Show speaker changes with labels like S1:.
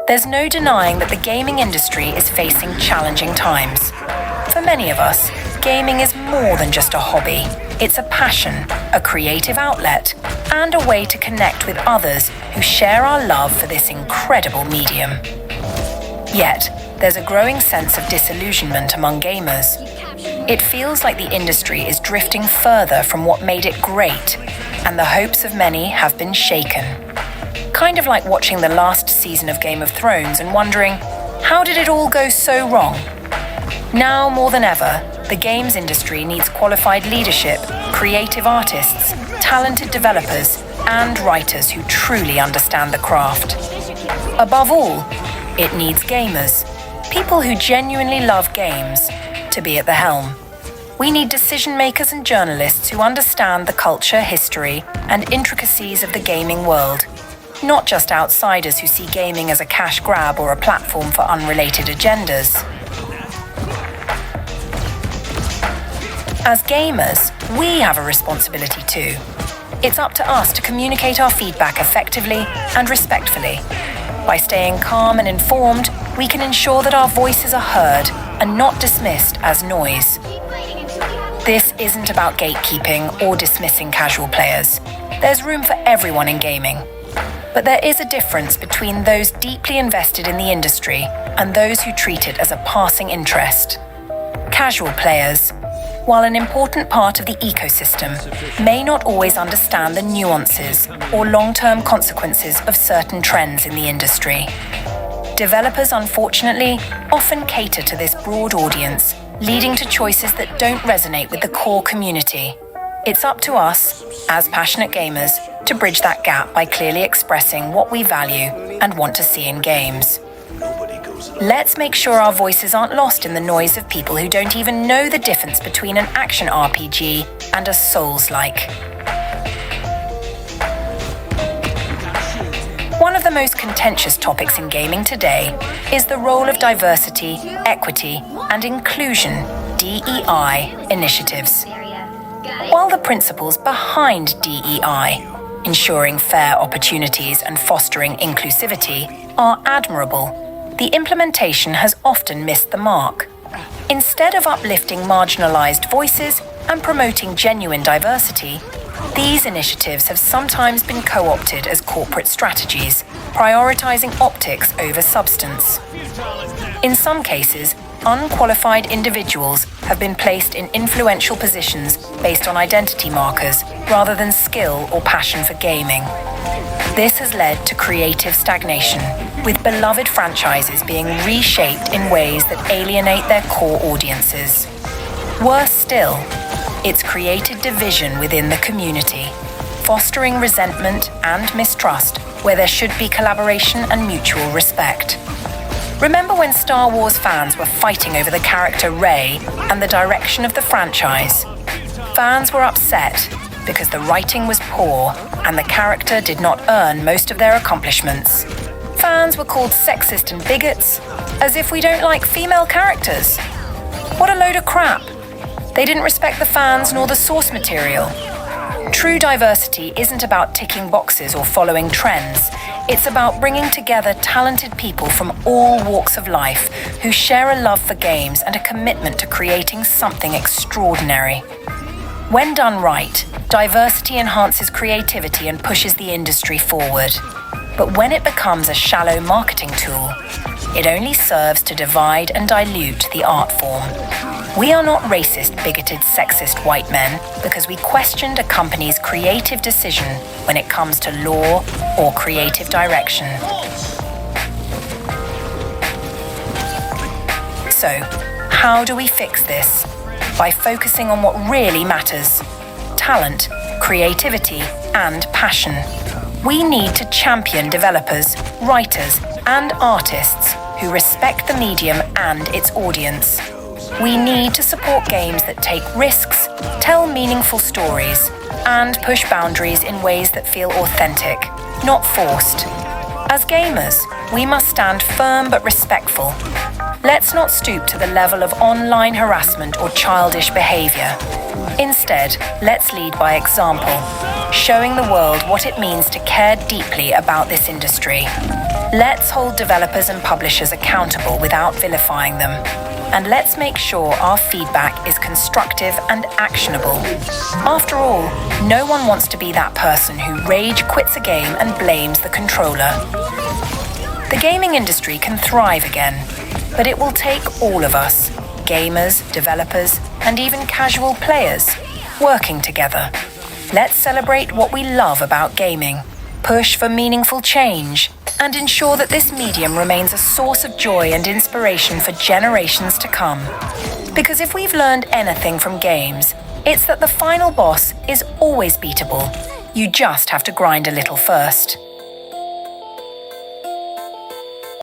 S1: There's no denying that the gaming industry is facing challenging times. For many of us, gaming is more than just a hobby. It's a passion, a creative outlet, and a way to connect with others who share our love for this incredible medium. Yet, there's a growing sense of disillusionment among gamers. It feels like the industry is drifting further from what made it great, and the hopes of many have been shaken. Kind of like watching the last season of Game of Thrones and wondering, how did it all go so wrong? Now more than ever, the games industry needs qualified leadership, creative artists, talented developers, and writers who truly understand the craft. Above all, it needs gamers, people who genuinely love games, to be at the helm. We need decision makers and journalists who understand the culture, history, and intricacies of the gaming world, not just outsiders who see gaming as a cash grab or a platform for unrelated agendas. As gamers, we have a responsibility too. It's up to us to communicate our feedback effectively and respectfully. By staying calm and informed, we can ensure that our voices are heard and not dismissed as noise. This isn't about gatekeeping or dismissing casual players. There's room for everyone in gaming. But there is a difference between those deeply invested in the industry and those who treat it as a passing interest. Casual players, while an important part of the ecosystem, may not always understand the nuances or long-term consequences of certain trends in the industry. Developers, unfortunately, often cater to this broad audience, leading to choices that don't resonate with the core community. It's up to us, as passionate gamers, to bridge that gap by clearly expressing what we value and want to see in games. Let's make sure our voices aren't lost in the noise of people who don't even know the difference between an action RPG and a Souls-like. One of the most contentious topics in gaming today is the role of diversity, equity, and inclusion (DEI) initiatives. While the principles behind DEI, ensuring fair opportunities and fostering inclusivity, are admirable, the implementation has often missed the mark. Instead of uplifting marginalized voices and promoting genuine diversity, these initiatives have sometimes been co-opted as corporate strategies, prioritizing optics over substance. In some cases, unqualified individuals have been placed in influential positions based on identity markers rather than skill or passion for gaming. This has led to creative stagnation, with beloved franchises being reshaped in ways that alienate their core audiences. Worse still, it's created division within the community, fostering resentment and mistrust where there should be collaboration and mutual respect. Remember when Star Wars fans were fighting over the character Rey and the direction of the franchise? Fans were upset because the writing was poor and the character did not earn most of their accomplishments. Fans were called sexist and bigots, as if we don't like female characters. What a load of crap. They didn't respect the fans nor the source material. True diversity isn't about ticking boxes or following trends. It's about bringing together talented people from all walks of life who share a love for games and a commitment to creating something extraordinary. When done right, diversity enhances creativity and pushes the industry forward. But when it becomes a shallow marketing tool, it only serves to divide and dilute the art form. We are not racist, bigoted, sexist white men because we questioned a company's creative decision when it comes to law or creative direction. So, how do we fix this? By focusing on what really matters: talent, creativity, and passion. We need to champion developers, writers, and artists who respect the medium and its audience. We need to support games that take risks, tell meaningful stories, and push boundaries in ways that feel authentic, not forced. As gamers, we must stand firm but respectful. Let's not stoop to the level of online harassment or childish behavior. Instead, let's lead by example, showing the world what it means to care deeply about this industry. Let's hold developers and publishers accountable without vilifying them. And let's make sure our feedback is constructive and actionable. After all, no one wants to be that person who rage quits a game and blames the controller. The gaming industry can thrive again, but it will take all of us, gamers, developers, and even casual players, working together. Let's celebrate what we love about gaming, push for meaningful change, and ensure that this medium remains a source of joy and inspiration for generations to come. Because if we've learned anything from games, it's that the final boss is always beatable. You just have to grind a little first.